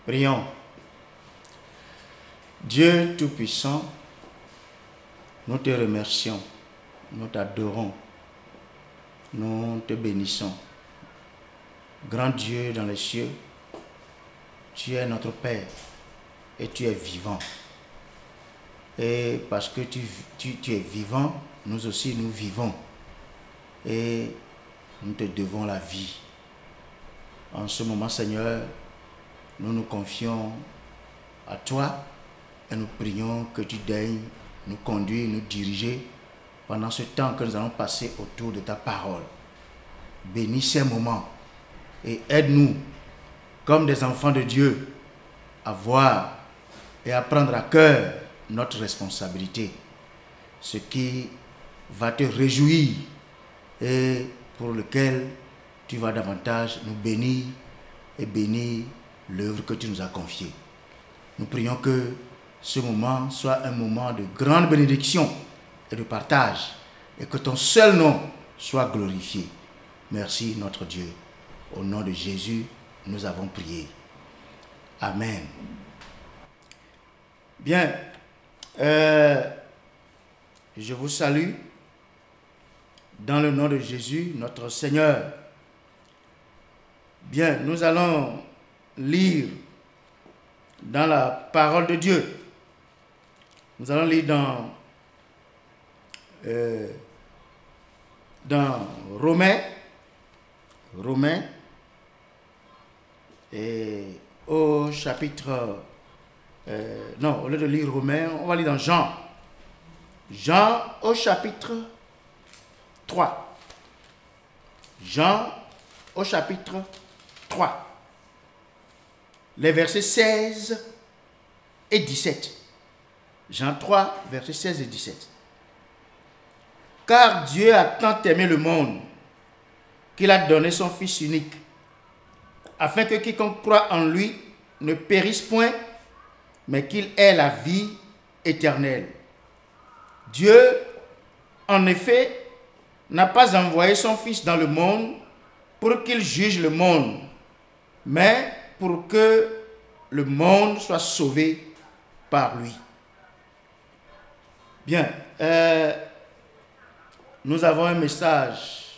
Prions. Dieu Tout-Puissant, nous te remercions, nous t'adorons, nous te bénissons. Grand Dieu dans les cieux, tu es notre Père et tu es vivant. Et parce que tu es vivant, nous aussi nous vivons. Et nous te devons la vie. En ce moment, Seigneur, nous nous confions à toi et nous prions que tu daignes nous conduire, nous diriger pendant ce temps que nous allons passer autour de ta parole. Bénis ces moments et aide-nous, comme des enfants de Dieu, à voir et à prendre à cœur notre responsabilité, ce qui va te réjouir et pour lequel tu vas davantage nous bénir et bénir l'œuvre que tu nous as confiée. Nous prions que ce moment soit un moment de grande bénédiction et de partage et que ton seul nom soit glorifié. Merci notre Dieu. Au nom de Jésus, nous avons prié. Amen. Bien, je vous salue dans le nom de Jésus, notre Seigneur. Bien, nous allons lire dans la parole de Dieu. Nous allons lire dans Romains, et au chapitre... non, au lieu de lire Romains, on va lire dans Jean. Jean au chapitre 3. Jean au chapitre 3. Les versets 16 et 17. Jean 3, versets 16 et 17. Car Dieu a tant aimé le monde qu'il a donné son Fils unique, afin que quiconque croit en lui ne périsse point, mais qu'il ait la vie éternelle. Dieu, en effet, n'a pas envoyé son Fils dans le monde pour qu'il juge le monde, mais pour que le monde soit sauvé par lui. Bien, nous avons un message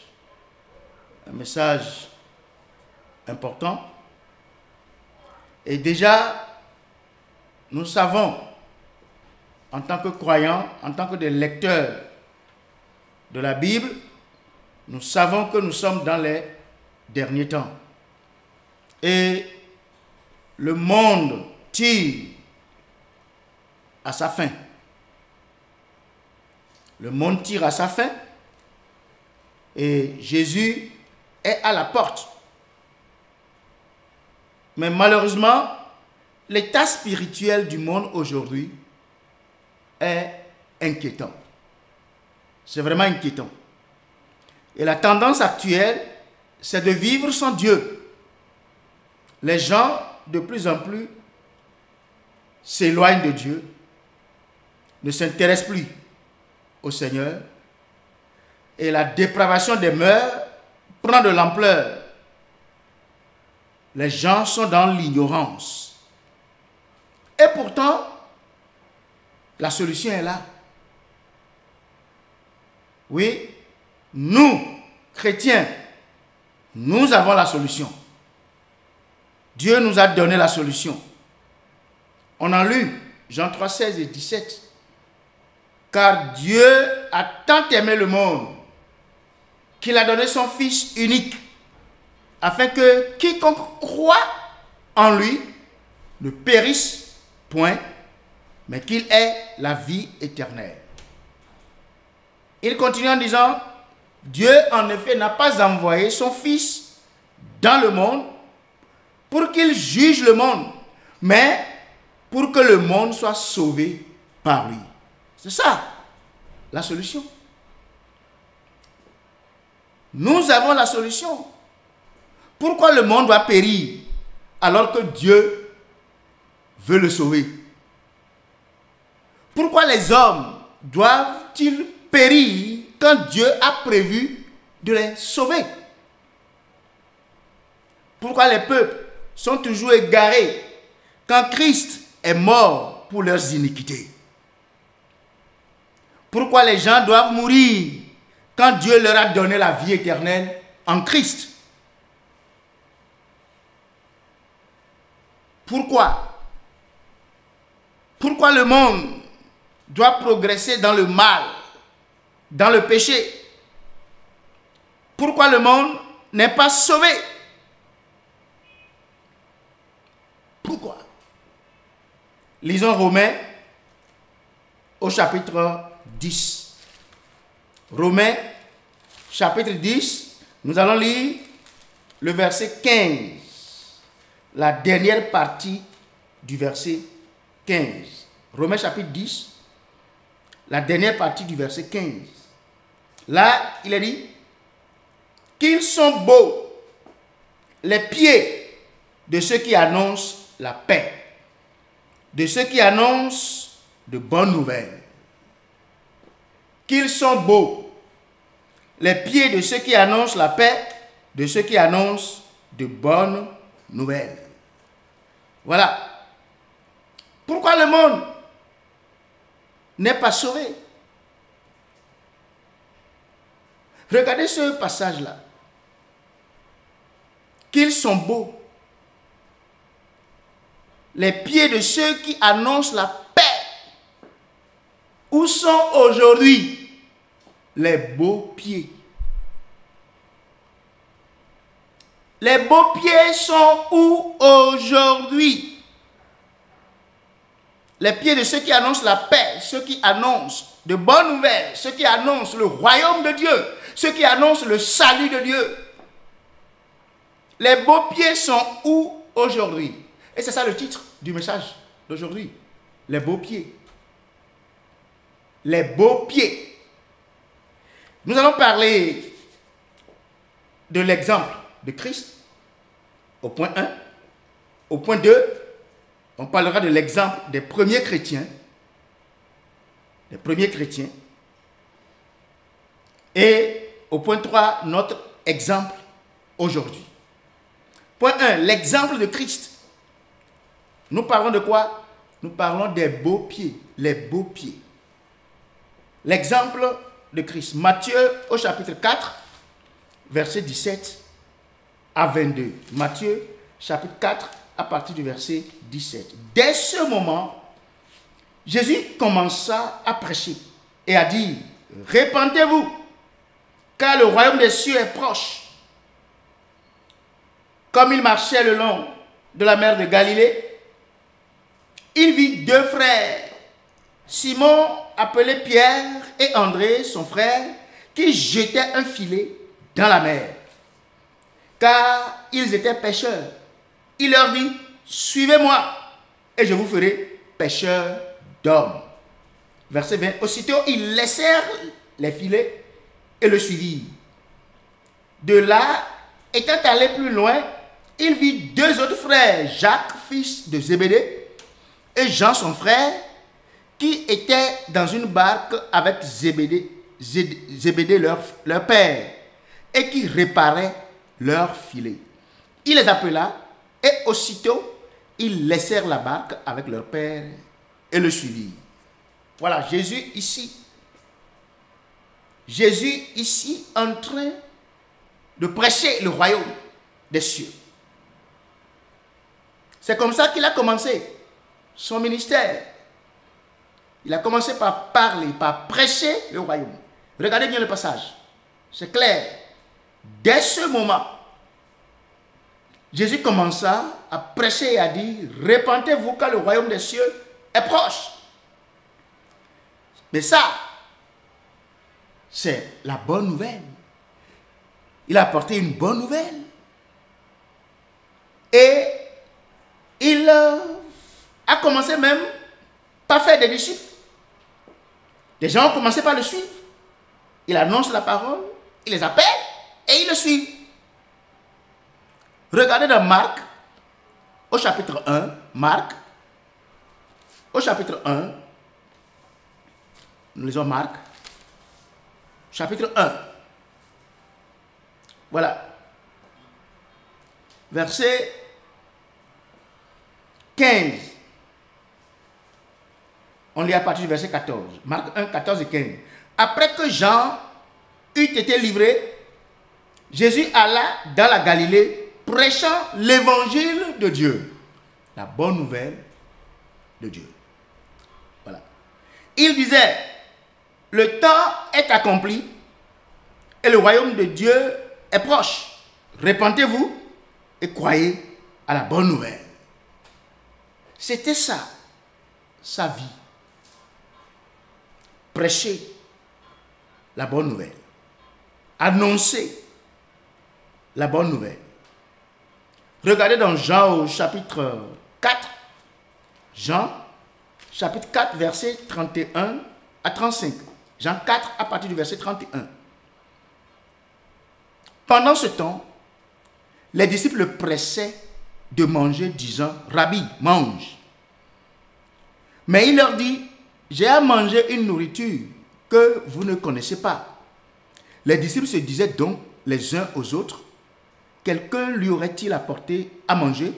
important. Et déjà, nous savons, en tant que croyants, en tant que des lecteurs de la Bible, nous savons que nous sommes dans les derniers temps. Et le monde tire à sa fin. Le monde tire à sa fin et Jésus est à la porte. Mais malheureusement, l'état spirituel du monde aujourd'hui est inquiétant. C'est vraiment inquiétant. Et la tendance actuelle, c'est de vivre sans Dieu. Les gens, de plus en plus, s'éloignent de Dieu, ne s'intéressent plus au Seigneur, et la dépravation des mœurs prend de l'ampleur. Les gens sont dans l'ignorance. Et pourtant, la solution est là. Oui, nous, chrétiens, nous avons la solution. Dieu nous a donné la solution. On a lu Jean 3, 16 et 17. Car Dieu a tant aimé le monde qu'il a donné son Fils unique, afin que quiconque croit en lui ne périsse point, mais qu'il ait la vie éternelle. Il continue en disant, Dieu en effet n'a pas envoyé son Fils dans le monde pour qu'il juge le monde, mais pour que le monde soit sauvé par lui. C'est ça, la solution. Nous avons la solution. Pourquoi le monde doit périr alors que Dieu veut le sauver? Pourquoi les hommes doivent-ils périr quand Dieu a prévu de les sauver? Pourquoi les peuples sont toujours égarés quand Christ est mort pour leurs iniquités? Pourquoi les gens doivent mourir quand Dieu leur a donné la vie éternelle en Christ? Pourquoi? Pourquoi le monde doit progresser dans le mal, dans le péché? Pourquoi le monde n'est pas sauvé? Pourquoi? Lisons Romains au chapitre 10. Romains chapitre 10, nous allons lire le verset 15. La dernière partie du verset 15. Romains chapitre 10, la dernière partie du verset 15. Là, il est dit qu'ils sont beaux les pieds de ceux qui annoncent la paix, de ceux qui annoncent de bonnes nouvelles. Qu'ils sont beaux les pieds de ceux qui annoncent la paix, de ceux qui annoncent de bonnes nouvelles. Voilà. Pourquoi le monde n'est pas sauvé? Regardez ce passage-là. Qu'ils sont beaux les pieds de ceux qui annoncent la paix. Où sont aujourd'hui les beaux pieds? Les beaux pieds sont où aujourd'hui? Les pieds de ceux qui annoncent la paix, ceux qui annoncent de bonnes nouvelles, ceux qui annoncent le royaume de Dieu, ceux qui annoncent le salut de Dieu. Les beaux pieds sont où aujourd'hui? Et c'est ça le titre du message d'aujourd'hui. Les beaux pieds. Les beaux pieds. Nous allons parler de l'exemple de Christ au point 1. Au point 2, on parlera de l'exemple des premiers chrétiens. Les premiers chrétiens. Et au point 3, notre exemple aujourd'hui. Point 1, l'exemple de Christ. Nous parlons de quoi? Nous parlons des beaux pieds. Les beaux pieds. L'exemple de Christ. Matthieu au chapitre 4, versets 17 à 22. Matthieu chapitre 4, à partir du verset 17. Dès ce moment, Jésus commença à prêcher et à dire, « Répentez-vous, car le royaume des cieux est proche. » Comme il marchait le long de la mer de Galilée, il vit deux frères, Simon, appelé Pierre, et André, son frère, qui jetaient un filet dans la mer, car ils étaient pêcheurs. Il leur dit, « Suivez-moi, et je vous ferai pêcheurs d'hommes. » Verset 20. Aussitôt, ils laissèrent les filets et le suivirent. De là, étant allé plus loin, il vit deux autres frères, Jacques, fils de Zébédée, et Jean, son frère, qui étaient dans une barque avec Zébédée, leur père, et qui réparaient leurs filets. Il les appela, et aussitôt, ils laissèrent la barque avec leur père et le suivirent. Voilà, Jésus ici en train de prêcher le royaume des cieux. C'est comme ça qu'il a commencé son ministère. Il a commencé par parler, par prêcher le royaume. Regardez bien le passage. C'est clair. Dès ce moment, Jésus commença à prêcher et à dire, « Répentez-vous car le royaume des cieux est proche. » Mais ça, c'est la bonne nouvelle. Il a apporté une bonne nouvelle. Et il a commencé même par faire des disciples. Les gens ont commencé par le suivre. Il annonce la parole, il les appelle et ils le suivent. Regardez dans Marc, au chapitre 1, Marc, au chapitre 1, nous lisons Marc, chapitre 1. Voilà. Verset 15. On lit à partir du verset 14. Marc 1, 14 et 15. Après que Jean eut été livré, Jésus alla dans la Galilée, prêchant l'évangile de Dieu. La bonne nouvelle de Dieu. Voilà. Il disait, le temps est accompli et le royaume de Dieu est proche. Répentez-vous et croyez à la bonne nouvelle. C'était ça, sa vie. Prêcher la bonne nouvelle. Annoncer la bonne nouvelle. Regardez dans Jean au chapitre 4. Jean, chapitre 4, verset 31 à 35. Jean 4, à partir du verset 31. Pendant ce temps, les disciples le pressaient de manger, disant, « Rabbi, mange. » Mais il leur dit, « J'ai à manger une nourriture que vous ne connaissez pas. » Les disciples se disaient donc les uns aux autres, « Quelqu'un lui aurait-il apporté à manger ?»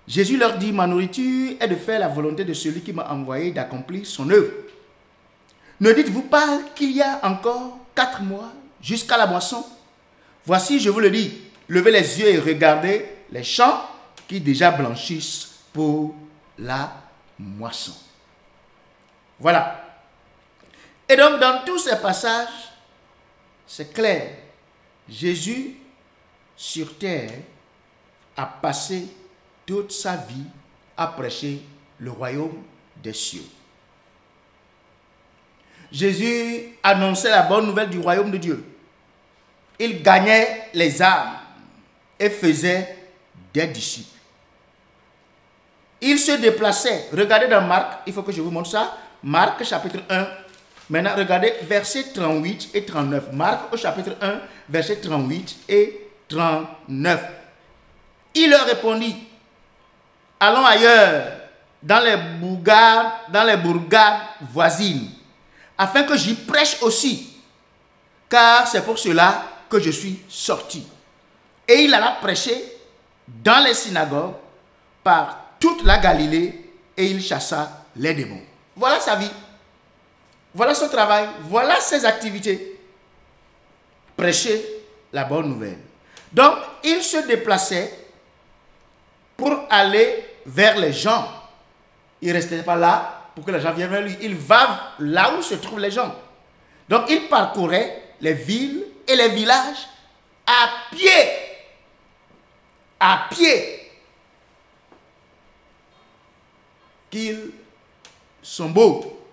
Jésus leur dit, « Ma nourriture est de faire la volonté de celui qui m'a envoyé d'accomplir son œuvre. Ne dites-vous pas qu'il y a encore 4 mois jusqu'à la moisson? Voici, je vous le dis, levez les yeux et regardez les champs qui déjà blanchissent pour la moisson. » Voilà. Et donc, dans tous ces passages, c'est clair, Jésus, sur terre, a passé toute sa vie à prêcher le royaume des cieux. Jésus annonçait la bonne nouvelle du royaume de Dieu. Il gagnait les âmes et faisait des disciples. Il se déplaçait. Regardez dans Marc, il faut que je vous montre ça. Marc chapitre 1. Maintenant, regardez versets 38 et 39. Marc au chapitre 1, versets 38 et 39. Il leur répondit, « Allons ailleurs, dans les bourgades voisines, afin que j'y prêche aussi, car c'est pour cela que je suis sorti. » Et il alla prêcher dans les synagogues par toute la Galilée et il chassa les démons. Voilà sa vie. Voilà son travail. Voilà ses activités. Prêcher la bonne nouvelle. Donc, il se déplaçait pour aller vers les gens. Il ne restait pas là pour que les gens viennent vers lui. Il va là où se trouvent les gens. Donc il parcourait les villes et les villages à pied. À pied. Qu'ils sont beaux,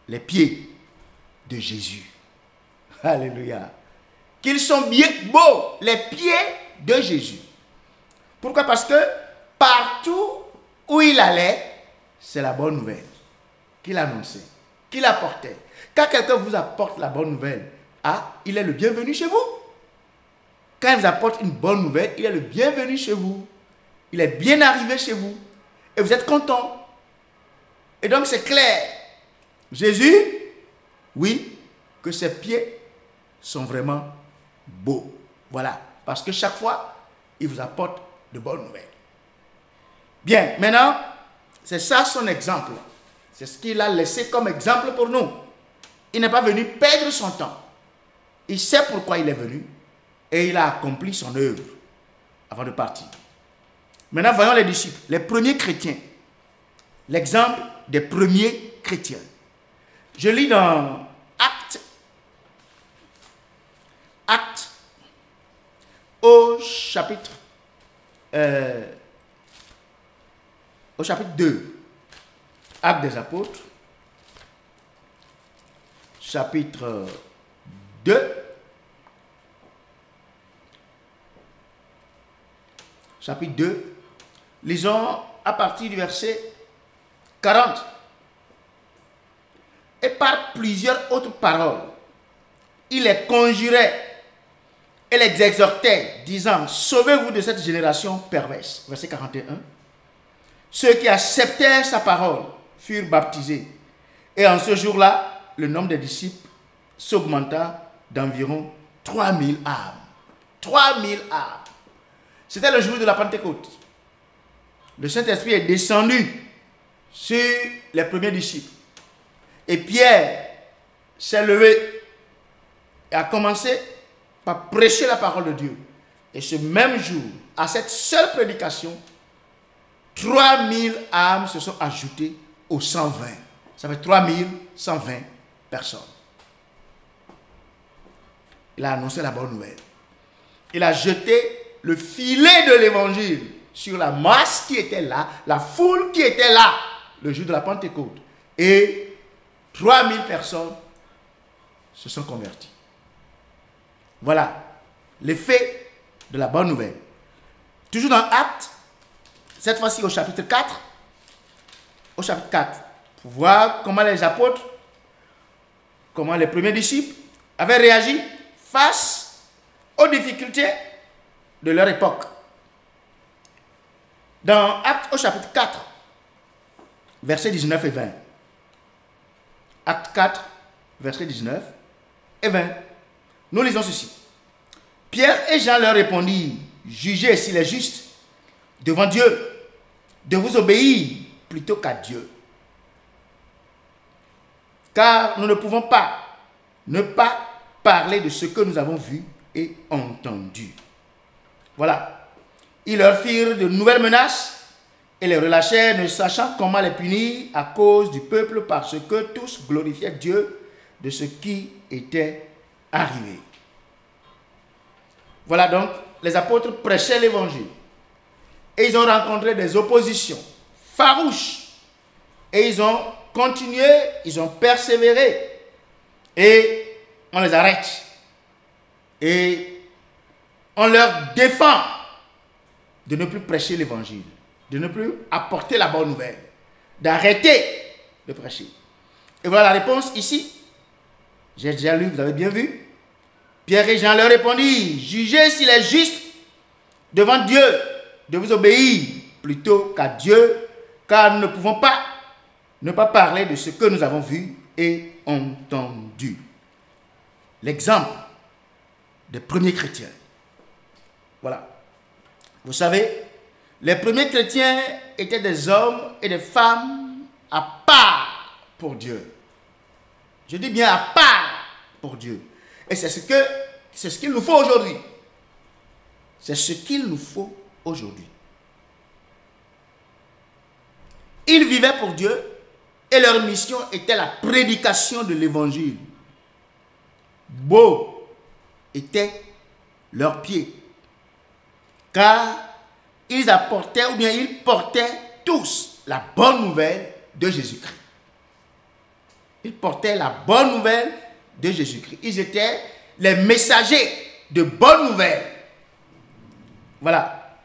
les pieds de Jésus. Alléluia. Qu'ils sont bien beaux, les pieds de Jésus. Pourquoi? Parce que partout où il allait, c'est la bonne nouvelle qu'il annonçait, qu'il apportait. Quand quelqu'un vous apporte la bonne nouvelle, il est le bienvenu chez vous. Quand il vous apporte une bonne nouvelle, il est le bienvenu chez vous. Il est bien arrivé chez vous. Et vous êtes content. Et donc c'est clair. Jésus, oui, que ses pieds sont vraiment beaux. Voilà. Parce que chaque fois, il vous apporte de bonnes nouvelles. Bien, maintenant, c'est ça son exemple. C'est ce qu'il a laissé comme exemple pour nous. Il n'est pas venu perdre son temps. Il sait pourquoi il est venu et il a accompli son œuvre avant de partir. Maintenant, voyons les disciples, les premiers chrétiens. L'exemple des premiers chrétiens. Je lis dans Actes au chapitre 2. Actes des apôtres. Chapitre 2. Chapitre 2. Lisons à partir du verset 40. Et par plusieurs autres paroles, il les conjurait et les exhortait, disant, sauvez-vous de cette génération perverse. Verset 41. Ceux qui acceptèrent sa parole furent baptisés. Et en ce jour-là, le nombre des disciples s'augmenta d'environ 3000 âmes. 3000 âmes. C'était le jour de la Pentecôte. Le Saint-Esprit est descendu sur les premiers disciples. Et Pierre s'est levé et a commencé par prêcher la parole de Dieu. Et ce même jour, à cette seule prédication, 3000 âmes se sont ajoutées aux 120. Ça fait 3120 personnes. Il a annoncé la bonne nouvelle. Il a jeté le filet de l'évangile sur la masse qui était là, la foule qui était là, le jour de la Pentecôte. Et 3000 personnes se sont converties. Voilà l'effet de la bonne nouvelle. Toujours dans Actes, cette fois-ci au chapitre 4. Au chapitre 4, pour voir comment les apôtres, comment les premiers disciples avaient réagi face aux difficultés de leur époque. Dans Actes au chapitre 4, versets 19 et 20. Acte 4, versets 19 et 20. Nous lisons ceci. Pierre et Jean leur répondirent, jugez s'il est juste devant Dieu de vous obéir plutôt qu'à Dieu. Car nous ne pouvons pas ne pas parler de ce que nous avons vu et entendu. Voilà. Ils leur firent de nouvelles menaces et les relâchèrent, ne sachant comment les punir à cause du peuple, parce que tous glorifiaient Dieu de ce qui était arrivé. Voilà donc, les apôtres prêchaient l'évangile. Et ils ont rencontré des oppositions farouches. Et ils ont continué, ils ont persévéré. Et on les arrête. Et on leur défend de ne plus prêcher l'évangile, de ne plus apporter la bonne nouvelle, d'arrêter de prêcher. Et voilà la réponse ici. J'ai déjà lu, vous avez bien vu. Pierre et Jean leur répondirent, jugez s'il est juste devant Dieu de vous obéir plutôt qu'à Dieu, car nous ne pouvons pas ne pas parler de ce que nous avons vu et entendu. L'exemple des premiers chrétiens. Voilà. Vous savez, les premiers chrétiens étaient des hommes et des femmes à part pour Dieu. Je dis bien à part pour Dieu. Et c'est ce qu'il nous faut aujourd'hui. C'est ce qu'il nous faut aujourd'hui. Ils vivaient pour Dieu et leur mission était la prédication de l'évangile. Beau était leurs pieds, car ils apportaient ou bien ils portaient tous la bonne nouvelle de Jésus-Christ. Ils portaient la bonne nouvelle de Jésus-Christ. Ils étaient les messagers de bonne nouvelle. Voilà.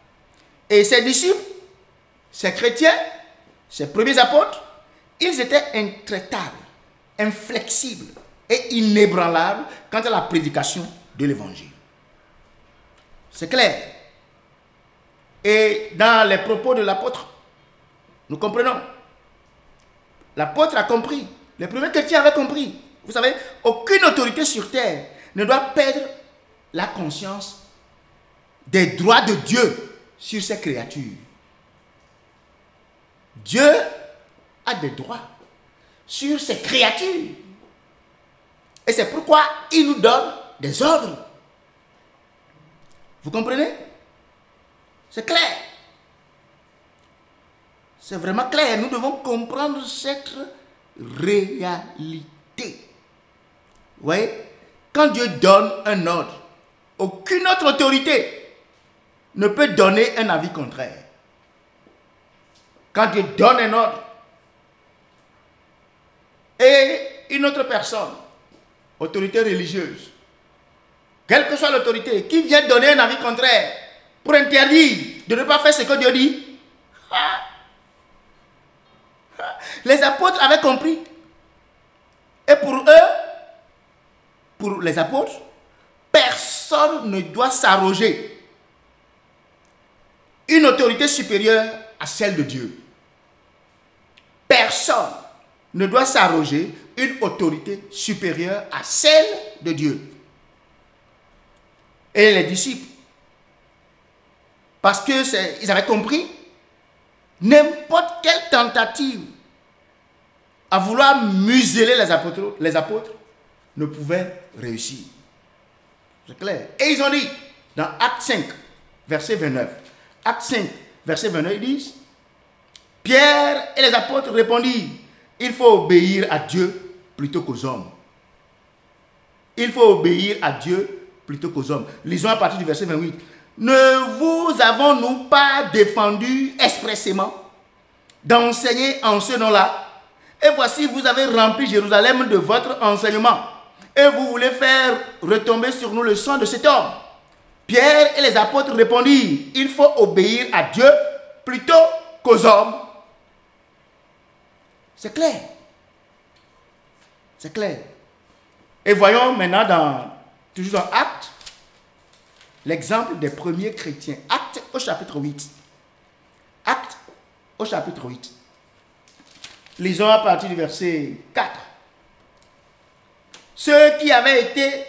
Et ces disciples, ces chrétiens, ces premiers apôtres, ils étaient intraitables, inflexibles et inébranlables quant à la prédication de l'évangile. C'est clair. Et dans les propos de l'apôtre, nous comprenons. L'apôtre a compris. Les premiers chrétiens avaient compris. Vous savez, aucune autorité sur terre ne doit perdre la conscience des droits de Dieu sur ses créatures. Dieu a des droits sur ses créatures. Et c'est pourquoi il nous donne des ordres. Vous comprenez? C'est clair. C'est vraiment clair. Nous devons comprendre cette réalité. Vous voyez? Quand Dieu donne un ordre, aucune autre autorité ne peut donner un avis contraire. Quand Dieu donne un ordre, et une autre personne, autorité religieuse, quelle que soit l'autorité, qui vient donner un avis contraire pour interdire de ne pas faire ce que Dieu dit, les apôtres avaient compris. Et pour eux, pour les apôtres, personne ne doit s'arroger une autorité supérieure à celle de Dieu. Personne ne doit s'arroger une autorité supérieure à celle de Dieu. Et les disciples, parce qu'ils avaient compris, n'importe quelle tentative à vouloir museler les apôtres ne pouvait réussir. C'est clair. Et ils ont dit, dans Acte 5, verset 29, Acte 5, verset 29, ils disent, Pierre et les apôtres répondirent, il faut obéir à Dieu plutôt qu'aux hommes. Il faut obéir à Dieu plutôt qu'aux hommes. Lisons à partir du verset 28. Ne vous avons-nous pas défendu expressément d'enseigner en ce nom-là? Et voici, vous avez rempli Jérusalem de votre enseignement. Et vous voulez faire retomber sur nous le sang de cet homme. Pierre et les apôtres répondirent, il faut obéir à Dieu plutôt qu'aux hommes. C'est clair. C'est clair. Et voyons maintenant, toujours dans Actes, l'exemple des premiers chrétiens. Actes au chapitre 8. Actes au chapitre 8. Lisons à partir du verset 4. Ceux qui avaient été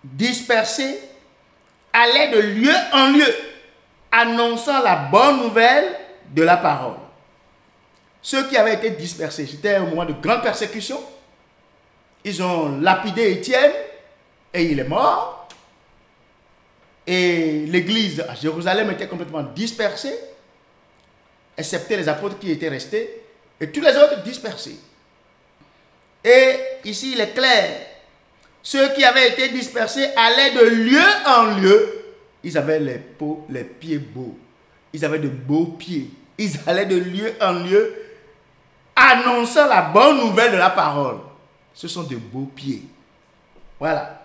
dispersés allaient de lieu en lieu, annonçant la bonne nouvelle de la parole. Ceux qui avaient été dispersés, c'était un moment de grande persécution. Ils ont lapidé Étienne et il est mort. Et l'église à Jérusalem était complètement dispersée, excepté les apôtres qui étaient restés, et tous les autres dispersés. Et ici, il est clair, ceux qui avaient été dispersés allaient de lieu en lieu. Ils avaient les pieds beaux. Ils avaient de beaux pieds. Ils allaient de lieu en lieu, annonçant la bonne nouvelle de la parole. Ce sont de beaux pieds. Voilà.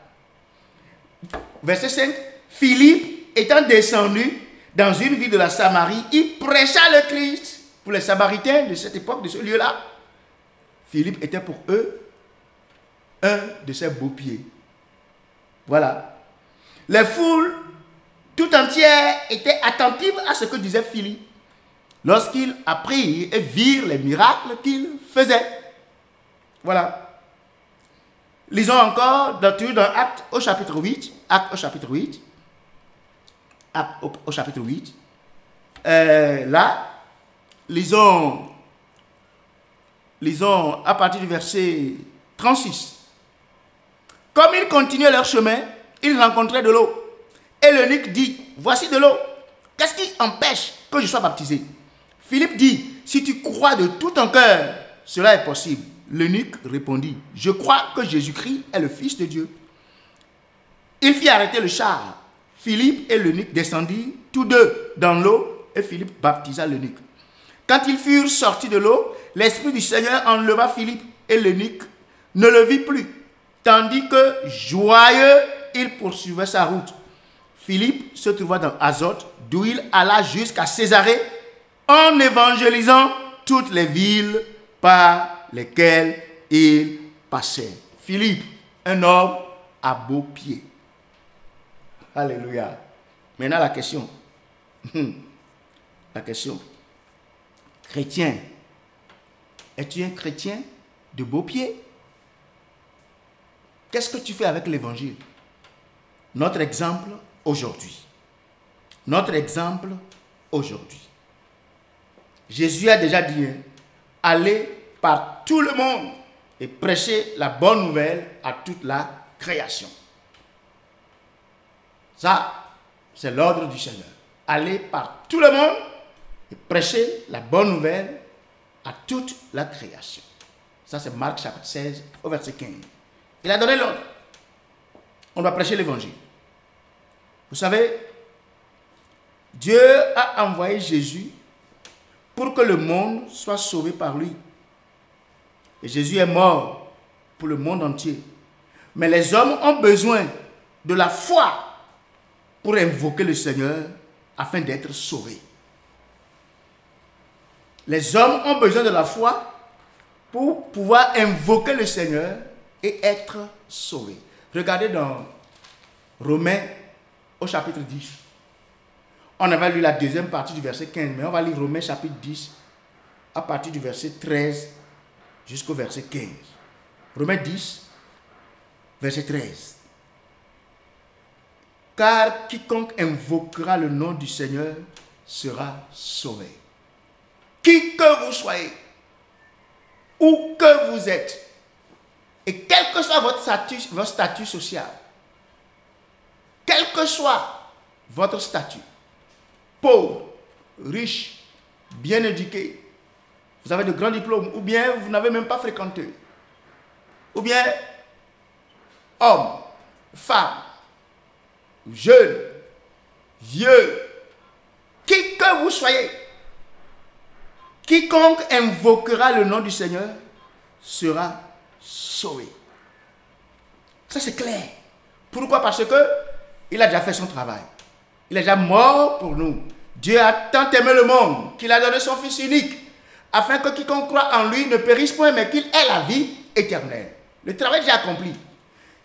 Verset 5. Philippe étant descendu dans une ville de la Samarie, il prêcha le Christ. Pour les Samaritains de cette époque, de ce lieu-là, Philippe était pour eux un de ses beaux pieds. Voilà. Les foules tout entières étaient attentives à ce que disait Philippe lorsqu'ils apprirent et virent les miracles qu'il faisait. Voilà. Lisons encore dans Actes au chapitre 8. Actes au chapitre 8. Actes au chapitre 8. Là, lisons à partir du verset 36. Comme ils continuaient leur chemin, ils rencontraient de l'eau. Et l'eunuque dit, voici de l'eau. Qu'est-ce qui empêche que je sois baptisé? Philippe dit, si tu crois crois de tout ton cœur, cela est possible. L'eunuque répondit, je crois que Jésus-Christ est le Fils de Dieu. Il fit arrêter le char. Philippe et l'eunuque descendirent tous deux dans l'eau et Philippe baptisa l'eunuque. Quand ils furent sortis de l'eau, l'Esprit du Seigneur enleva Philippe et l'eunuque ne le vit plus, tandis que, joyeux, il poursuivait sa route. Philippe se trouva dans Azote, d'où il alla jusqu'à Césarée, en évangélisant toutes les villes par lesquelles il passait. Philippe, un homme à beaux pieds. Alléluia. Maintenant la question. La question. Chrétien, es-tu un chrétien de beaux pieds? Qu'est-ce que tu fais avec l'évangile? Notre exemple aujourd'hui. Notre exemple aujourd'hui. Jésus a déjà dit, allez par tout le monde et prêchez la bonne nouvelle à toute la création. Ça, c'est l'ordre du Seigneur. Allez par tout le monde et prêchez la bonne nouvelle à toute la création. Ça, c'est Marc chapitre 16 au verset 15. Il a donné l'ordre. On doit prêcher l'évangile. Vous savez, Dieu a envoyé Jésus pour que le monde soit sauvé par lui. Et Jésus est mort pour le monde entier. Mais les hommes ont besoin de la foi pour invoquer le Seigneur afin d'être sauvés. Les hommes ont besoin de la foi pour pouvoir invoquer le Seigneur et être sauvés. Regardez dans Romains au chapitre 10. On avait lu la deuxième partie du verset 15, mais on va lire Romains chapitre 10 à partir du verset 13 jusqu'au verset 15. Romains 10, verset 13. Car quiconque invoquera le nom du Seigneur sera sauvé. Qui que vous soyez, où que vous êtes, et quel que soit votre statut social, quel que soit votre statut, pauvre, riche, bien éduqué, vous avez de grands diplômes, ou bien vous n'avez même pas fréquenté, ou bien homme, femme, jeune, vieux, qui que vous soyez, quiconque invoquera le nom du Seigneur sera sauvé. Ça c'est clair. Pourquoi? Parce que il a déjà fait son travail. Il est déjà mort pour nous. Dieu a tant aimé le monde qu'il a donné son Fils unique afin que quiconque croit en lui ne périsse point mais qu'il ait la vie éternelle. Le travail est déjà accompli.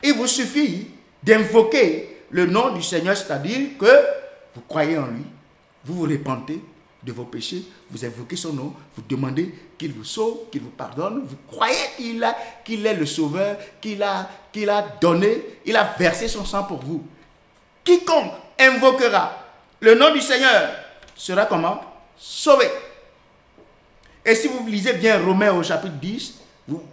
Il vous suffit d'invoquer le nom du Seigneur, c'est-à-dire que vous croyez en lui, vous vous repentez de vos péchés, vous invoquez son nom, vous demandez qu'il vous sauve, qu'il vous pardonne, vous croyez qu'il est le sauveur, qu'il a donné, il a versé son sang pour vous. Quiconque invoquera le nom du Seigneur sera comment? Sauvé. Et si vous lisez bien Romains au chapitre 10, vous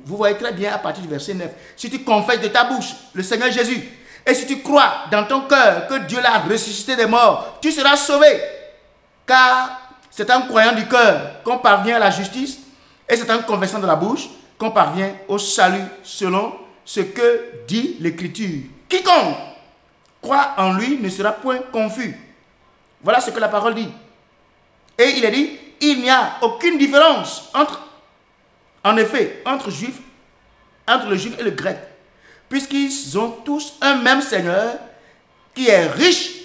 voyez très bien à partir du verset 9. Si tu confesses de ta bouche le Seigneur Jésus, et si tu crois dans ton cœur que Dieu l'a ressuscité des morts, tu seras sauvé. Car c'est en croyant du cœur qu'on parvient à la justice, et c'est en confessant de la bouche qu'on parvient au salut selon ce que dit l'Écriture. Quiconque croit en lui ne sera point confus. Voilà ce que la parole dit. Et il est dit, il n'y a aucune différence entre le juif et le grec, puisqu'ils ont tous un même Seigneur qui est riche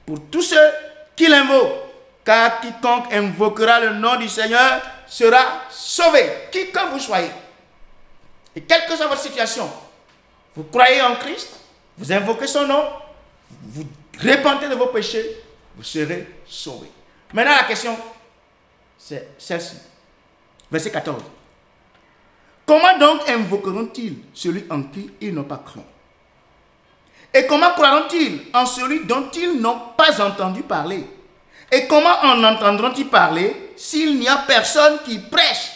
pour tous ceux qui l'invoquent. Car quiconque invoquera le nom du Seigneur sera sauvé. Qui que vous soyez. Et quelle que soit votre situation, vous croyez en Christ, vous invoquez son nom, vous repentez de vos péchés, vous serez sauvés. Maintenant la question, c'est celle-ci. Verset 14. Comment donc invoqueront-ils celui en qui ils n'ont pas cru? Et comment croiront-ils en celui dont ils n'ont pas entendu parler? Et comment en entendront-ils parler s'il n'y a personne qui prêche?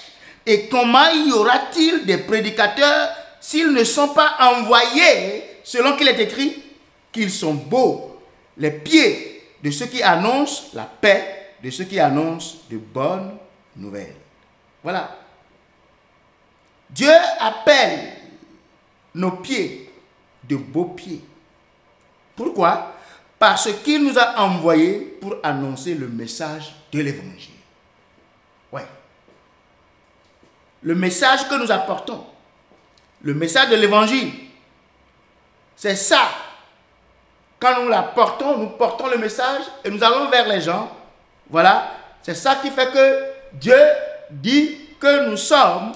Et comment y aura-t-il des prédicateurs s'ils ne sont pas envoyés, selon qu'il est écrit, qu'ils sont beaux, les pieds de ceux qui annoncent la paix, de ceux qui annoncent de bonnes nouvelle. Voilà. Dieu appelle nos pieds de beaux pieds. Pourquoi? Parce qu'il nous a envoyés pour annoncer le message de l'évangile. Ouais. Le message que nous apportons, le message de l'évangile, c'est ça. Quand nous l'apportons, nous portons le message et nous allons vers les gens. Voilà. C'est ça qui fait que Dieu dit que nous sommes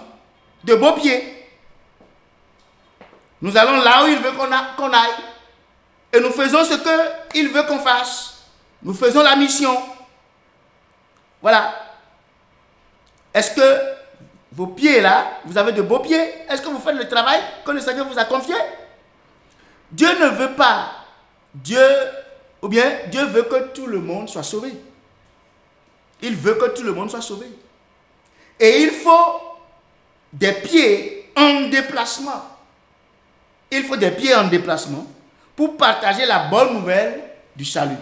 de beaux pieds. Nous allons là où il veut qu'on aille. Et nous faisons ce qu'il veut qu'on fasse. Nous faisons la mission. Voilà. Est-ce que vos pieds là, vous avez de beaux pieds? Est-ce que vous faites le travail que le Seigneur vous a confié? Dieu ne veut pas. Dieu veut que tout le monde soit sauvé. Il veut que tout le monde soit sauvé. Et il faut des pieds en déplacement. Il faut des pieds en déplacement pour partager la bonne nouvelle du salut.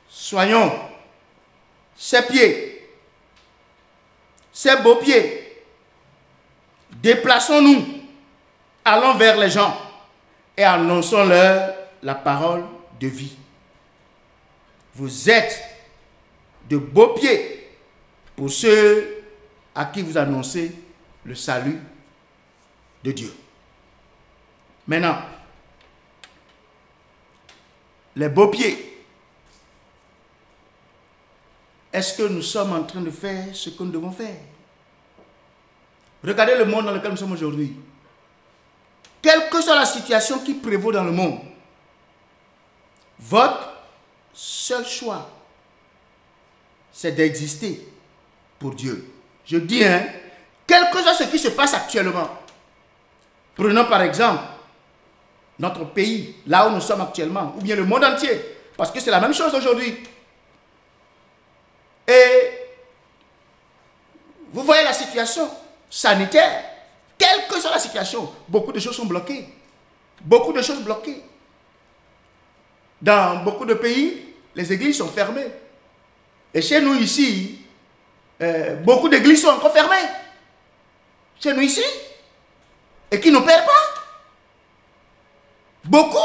Soyons ces pieds, ces beaux pieds. Déplaçons-nous, allons vers les gens et annonçons-leur la parole de vie. Vous êtes de beaux pieds pour ceux à qui vous annoncez le salut de Dieu. Maintenant, les beaux pieds, est-ce que nous sommes en train de faire ce que nous devons faire? Regardez le monde dans lequel nous sommes aujourd'hui. Quelle que soit la situation qui prévaut dans le monde, votre seul choix, c'est d'exister pour Dieu. Je dis, quel que soit ce qui se passe actuellement, prenons par exemple notre pays, là où nous sommes actuellement, ou bien le monde entier, parce que c'est la même chose aujourd'hui. Et vous voyez la situation sanitaire, quelle que soit la situation, beaucoup de choses sont bloquées. Beaucoup de choses bloquées. Dans beaucoup de pays, les églises sont fermées. Et chez nous ici, beaucoup d'églises sont encore fermées. Chez nous ici. Et qui n'opèrent pas. Beaucoup.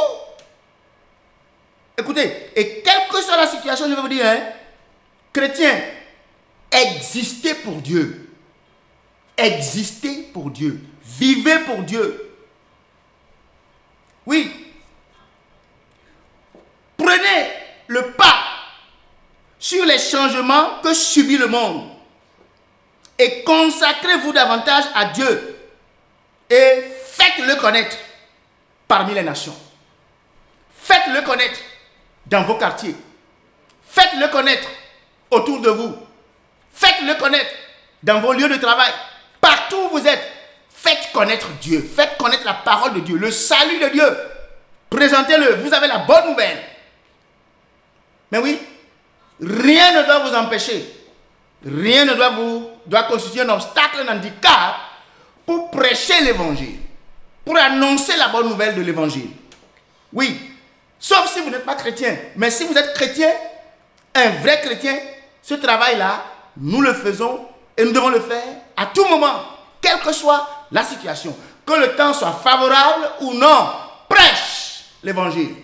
Écoutez, et quelle que soit la situation, je vais vous dire, chrétiens, existez pour Dieu. Existez pour Dieu. Vivez pour Dieu. Oui. Prenez le pas sur les changements que subit le monde et consacrez-vous davantage à Dieu et faites-le connaître parmi les nations. Faites-le connaître dans vos quartiers. Faites-le connaître autour de vous. Faites-le connaître dans vos lieux de travail. Partout où vous êtes, faites connaître Dieu. Faites connaître la parole de Dieu, le salut de Dieu. Présentez-le. Vous avez la bonne nouvelle. Mais oui, rien ne doit vous empêcher. Rien ne doit constituer un obstacle, un handicap pour prêcher l'évangile. Pour annoncer la bonne nouvelle de l'évangile. Oui, sauf si vous n'êtes pas chrétien. Mais si vous êtes chrétien, un vrai chrétien, ce travail-là, nous le faisons et nous devons le faire à tout moment, quelle que soit la situation. Que le temps soit favorable ou non, prêche l'évangile.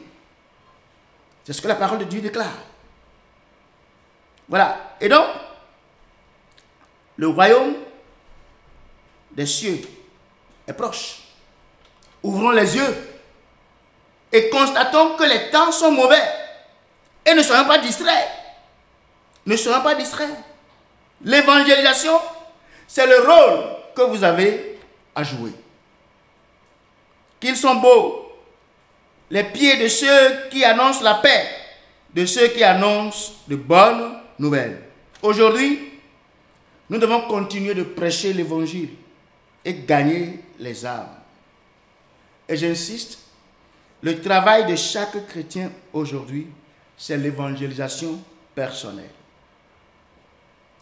C'est ce que la parole de Dieu déclare. Voilà. Et donc, le royaume des cieux est proche. Ouvrons les yeux et constatons que les temps sont mauvais. Et ne soyons pas distraits. Ne soyons pas distraits. L'évangélisation, c'est le rôle que vous avez à jouer. Qu'ils sont beaux, les pieds de ceux qui annoncent la paix, de ceux qui annoncent de bonnes nouvelles. Aujourd'hui, nous devons continuer de prêcher l'évangile et gagner les âmes. Et j'insiste, le travail de chaque chrétien aujourd'hui, c'est l'évangélisation personnelle.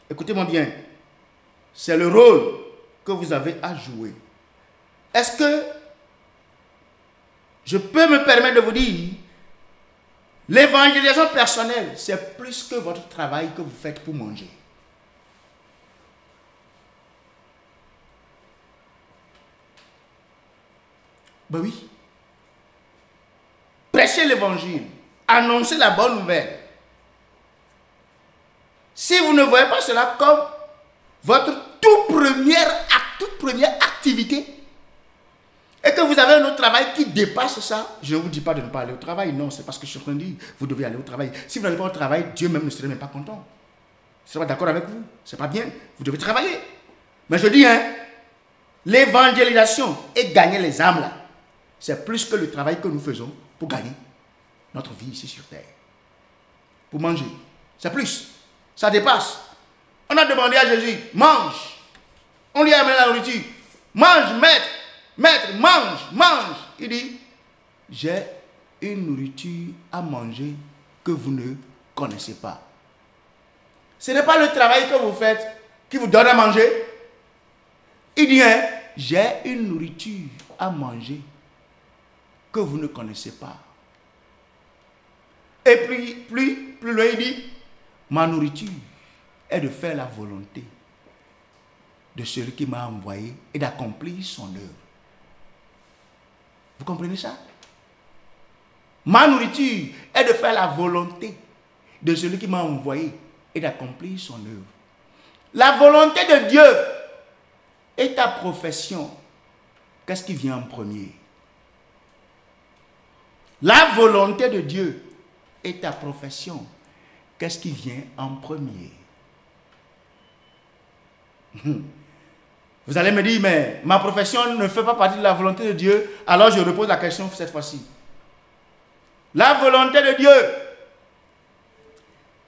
Écoutez-moi bien, c'est le rôle que vous avez à jouer. Est-ce que je peux me permettre de vous dire, L'évangélisation personnelle, c'est plus que votre travail que vous faites pour manger. Ben oui. Prêchez l'évangile. Annoncez la bonne nouvelle. Si vous ne voyez pas cela comme votre toute première activité, et que vous avez un autre travail qui dépasse ça, je ne vous dis pas de ne pas aller au travail. Non, c'est parce que je suis en train de dire, vous devez aller au travail. Si vous n'allez pas au travail, Dieu même ne serait même pas content. Il ne serait pas d'accord avec vous. C'est pas bien. Vous devez travailler. Mais je dis, l'évangélisation et gagner les âmes là, c'est plus que le travail que nous faisons pour gagner notre vie ici sur terre. Pour manger. C'est plus. Ça dépasse. On a demandé à Jésus, mange. On lui a amené la nourriture. Mange, maître. Maître, mange, mange. Il dit, j'ai une nourriture à manger que vous ne connaissez pas. Ce n'est pas le travail que vous faites qui vous donne à manger. Il dit, j'ai une nourriture à manger que vous ne connaissez pas. Et puis, plus loin, il dit, ma nourriture est de faire la volonté de celui qui m'a envoyé et d'accomplir son œuvre. Vous comprenez ça? Ma nourriture est de faire la volonté de celui qui m'a envoyé et d'accomplir son œuvre. La volonté de Dieu et ta profession. Qu'est-ce qui vient en premier? La volonté de Dieu et ta profession. Qu'est-ce qui vient en premier? Vous allez me dire, mais ma profession ne fait pas partie de la volonté de Dieu. Alors je repose la question cette fois-ci. La volonté de Dieu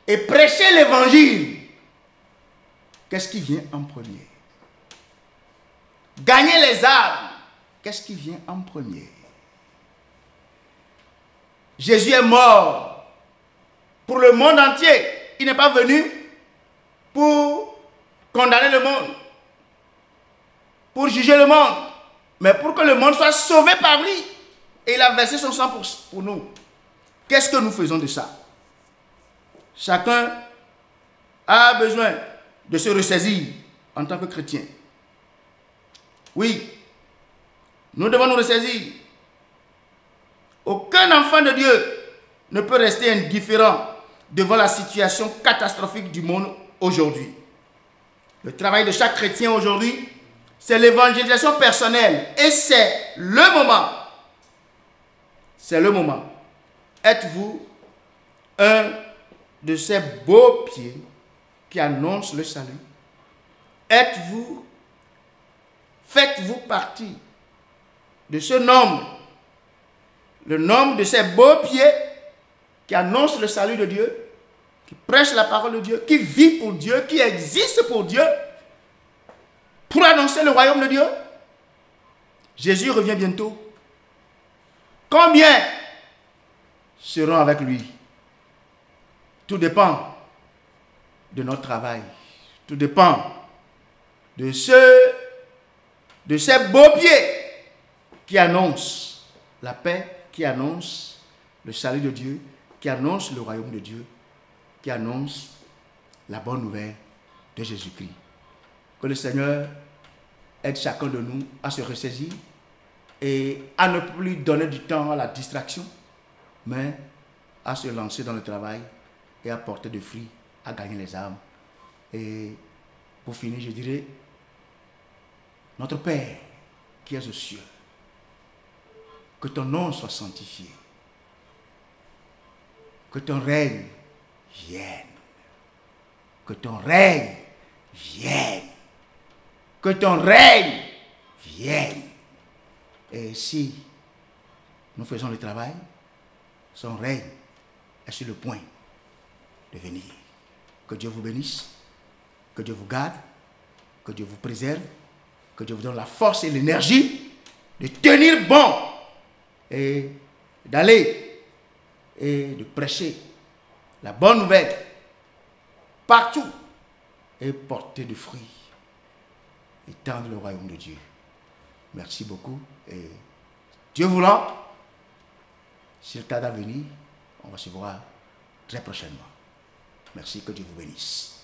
et prêcher l'évangile. Qu'est-ce qui vient en premier? Gagner les âmes. Qu'est-ce qui vient en premier? Jésus est mort pour le monde entier. Il n'est pas venu pour condamner le monde, pour juger le monde, mais pour que le monde soit sauvé par lui. Et il a versé son sang pour nous. Qu'est-ce que nous faisons de ça? Chacun a besoin de se ressaisir en tant que chrétien. Oui, nous devons nous ressaisir. Aucun enfant de Dieu ne peut rester indifférent devant la situation catastrophique du monde aujourd'hui. Le travail de chaque chrétien aujourd'hui, c'est l'évangélisation personnelle. Et c'est le moment. C'est le moment. Êtes-vous un de ces beaux pieds qui annoncent le salut? Faites-vous partie de ce nombre, le nombre de ces beaux pieds qui annoncent le salut de Dieu, qui prêchent la parole de Dieu, qui vit pour Dieu, qui existe pour Dieu, pour annoncer le royaume de Dieu? Jésus revient bientôt. Combien seront avec lui? Tout dépend de notre travail. Tout dépend de ces beaux pieds qui annoncent la paix, qui annoncent le salut de Dieu, qui annoncent le royaume de Dieu, qui annoncent la bonne nouvelle de Jésus-Christ. Que le Seigneur aide chacun de nous à se ressaisir et à ne plus donner du temps à la distraction, mais à se lancer dans le travail et à porter des fruits, à gagner les âmes. Et pour finir, je dirais, notre Père qui es aux cieux, que ton nom soit sanctifié, que ton règne vienne, que ton règne vienne, que ton règne vienne. Et si nous faisons le travail, son règne est sur le point de venir. Que Dieu vous bénisse, que Dieu vous garde, que Dieu vous préserve, que Dieu vous donne la force et l'énergie de tenir bon et d'aller et de prêcher la bonne nouvelle partout et porter du fruit, étendre le royaume de Dieu. Merci beaucoup et Dieu voulant, si le temps à venir, on va se voit très prochainement. Merci, que Dieu vous bénisse.